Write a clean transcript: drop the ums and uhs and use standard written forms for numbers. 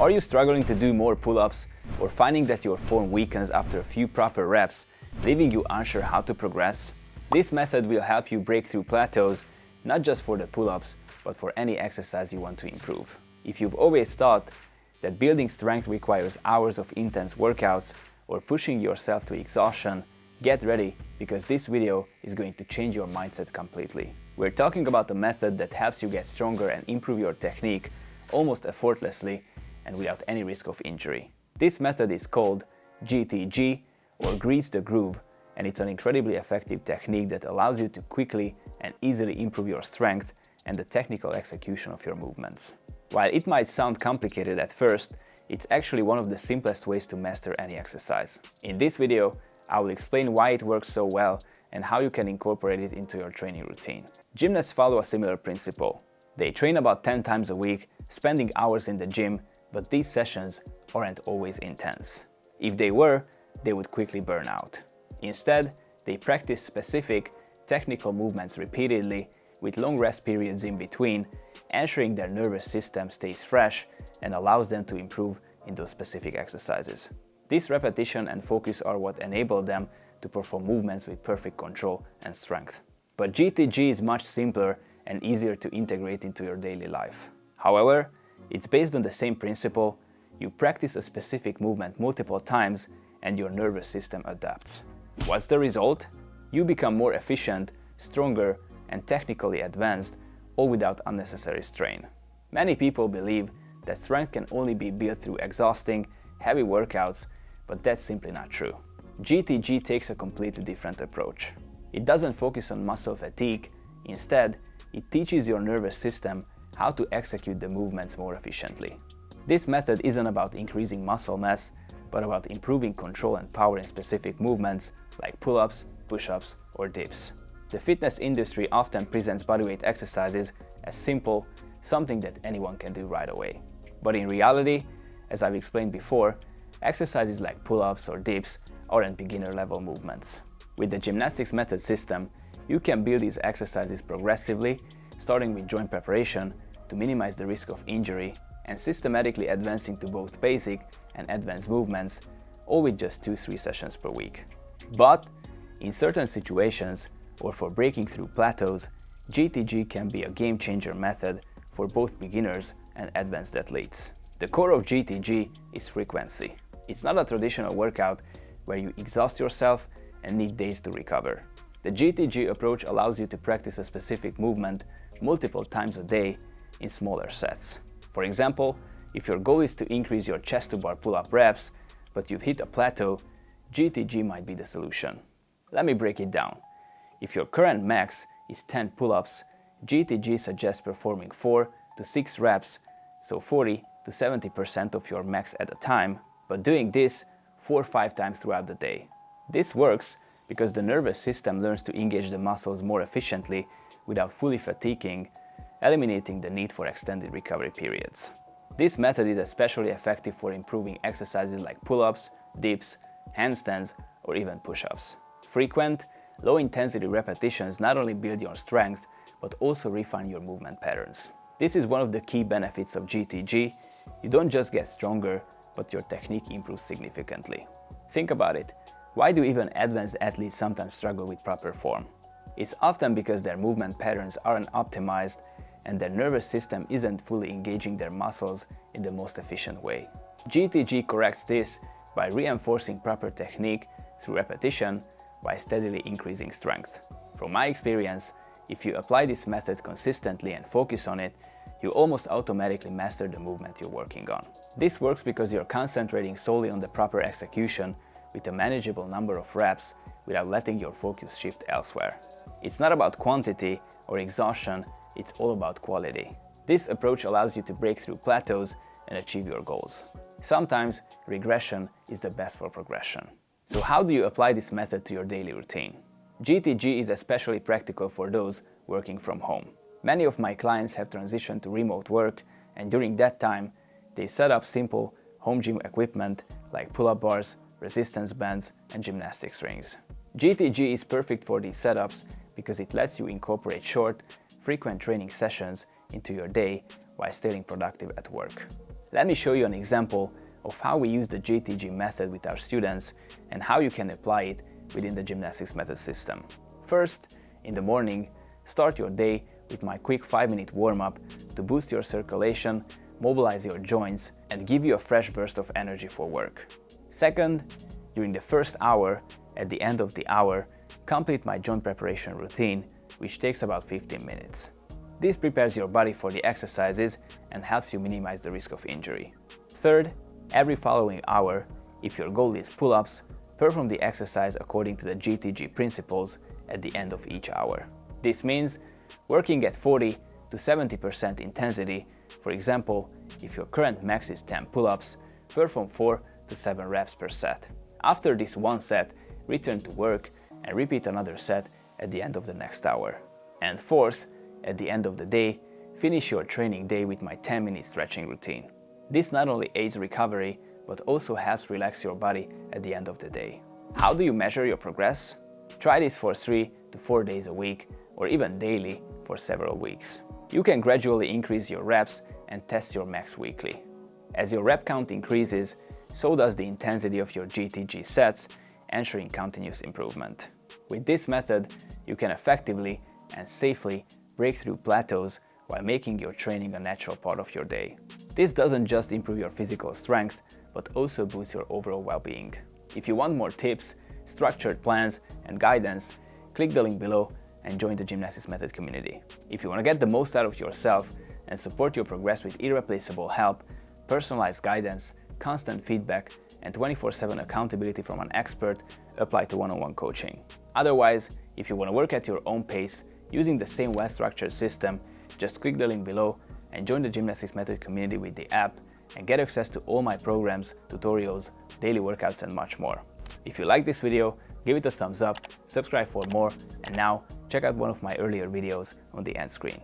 Are you struggling to do more pull-ups or finding that your form weakens after a few proper reps, leaving you unsure how to progress? This method will help you break through plateaus, not just for the pull-ups, but for any exercise you want to improve. If you've always thought that building strength requires hours of intense workouts or pushing yourself to exhaustion, get ready, because this video is going to change your mindset completely. We're talking about a method that helps you get stronger and improve your technique almost effortlessly and without any risk of injury. This method is called GTG, or Grease the Groove, and it's an incredibly effective technique that allows you to quickly and easily improve your strength and the technical execution of your movements. While it might sound complicated at first, it's actually one of the simplest ways to master any exercise. In this video, I will explain why it works so well and how you can incorporate it into your training routine. Gymnasts follow a similar principle. They train about 10 times a week, spending hours in the gym, but these sessions aren't always intense. If they were, they would quickly burn out. Instead, they practice specific, technical movements repeatedly with long rest periods in between, ensuring their nervous system stays fresh and allows them to improve in those specific exercises. This repetition and focus are what enable them to perform movements with perfect control and strength. But GTG is much simpler and easier to integrate into your daily life. However, it's based on the same principle. You practice a specific movement multiple times and your nervous system adapts. What's the result? You become more efficient, stronger, and technically advanced, all without unnecessary strain. Many people believe that strength can only be built through exhausting, heavy workouts, but that's simply not true. GTG takes a completely different approach. It doesn't focus on muscle fatigue. Instead, it teaches your nervous system how to execute the movements more efficiently. This method isn't about increasing muscle mass, but about improving control and power in specific movements like pull-ups, push-ups, or dips. The fitness industry often presents bodyweight exercises as simple, something that anyone can do right away. But in reality, as I've explained before, exercises like pull-ups or dips aren't beginner-level movements. With the gymnastics method system, you can build these exercises progressively, starting with joint preparation to minimize the risk of injury and systematically advancing to both basic and advanced movements, all with just 2-3 sessions per week. But in certain situations, or for breaking through plateaus, GTG can be a game-changer method for both beginners and advanced athletes. The core of GTG is frequency. It's not a traditional workout where you exhaust yourself and need days to recover. The GTG approach allows you to practice a specific movement multiple times a day in smaller sets. For example, if your goal is to increase your chest-to-bar pull-up reps, but you've hit a plateau, GTG might be the solution. Let me break it down. If your current max is 10 pull-ups, GTG suggests performing 4 to 6 reps, so 40 to 70% of your max at a time, but doing this 4 or 5 times throughout the day. This works because the nervous system learns to engage the muscles more efficiently without fully fatiguing, eliminating the need for extended recovery periods. This method is especially effective for improving exercises like pull-ups, dips, handstands, or even push-ups. Frequent, low-intensity repetitions not only build your strength, but also refine your movement patterns. This is one of the key benefits of GTG. You don't just get stronger, but your technique improves significantly. Think about it. Why do even advanced athletes sometimes struggle with proper form? It's often because their movement patterns aren't optimized and their nervous system isn't fully engaging their muscles in the most efficient way. GTG corrects this by reinforcing proper technique through repetition by steadily increasing strength. From my experience, if you apply this method consistently and focus on it, you almost automatically master the movement you're working on. This works because you're concentrating solely on the proper execution with a manageable number of reps without letting your focus shift elsewhere. It's not about quantity or exhaustion, it's all about quality. This approach allows you to break through plateaus and achieve your goals. Sometimes regression is the best for progression. So how do you apply this method to your daily routine? GTG is especially practical for those working from home. Many of my clients have transitioned to remote work, and during that time, they set up simple home gym equipment like pull-up bars, resistance bands, and gymnastics rings. GTG is perfect for these setups because it lets you incorporate short, frequent training sessions into your day while staying productive at work. Let me show you an example of how we use the GTG method with our students and how you can apply it within the gymnastics method system. First, in the morning, start your day with my quick 5-minute warm-up to boost your circulation, mobilize your joints, and give you a fresh burst of energy for work. Second, during the first hour, at the end of the hour, complete my joint preparation routine, which takes about 15 minutes. This prepares your body for the exercises and helps you minimize the risk of injury. Third, every following hour, if your goal is pull-ups, perform the exercise according to the GTG principles at the end of each hour. This means working at 40 to 70% intensity. For example, if your current max is 10 pull-ups, perform 4 to 7 reps per set. After this one set, return to work and repeat another set at the end of the next hour. And fourth, at the end of the day, finish your training day with my 10-minute stretching routine. This not only aids recovery, but also helps relax your body at the end of the day. How do you measure your progress? Try this for 3 to 4 days a week, or even daily for several weeks. You can gradually increase your reps and test your max weekly. As your rep count increases, so does the intensity of your GTG sets, ensuring continuous improvement. With this method, you can effectively and safely break through plateaus while making your training a natural part of your day. This doesn't just improve your physical strength, but also boosts your overall well-being. If you want more tips, structured plans, and guidance, click the link below and join the Gymnastics Method community. If you want to get the most out of yourself and support your progress with irreplaceable help, personalized guidance, constant feedback, and 24/7 accountability from an expert, apply to one-on-one coaching. Otherwise, if you want to work at your own pace, using the same well-structured system, just click the link below and join the Gymnastics Method community with the app and get access to all my programs, tutorials, daily workouts, and much more. If you like this video, give it a thumbs up, subscribe for more, and now check out one of my earlier videos on the end screen.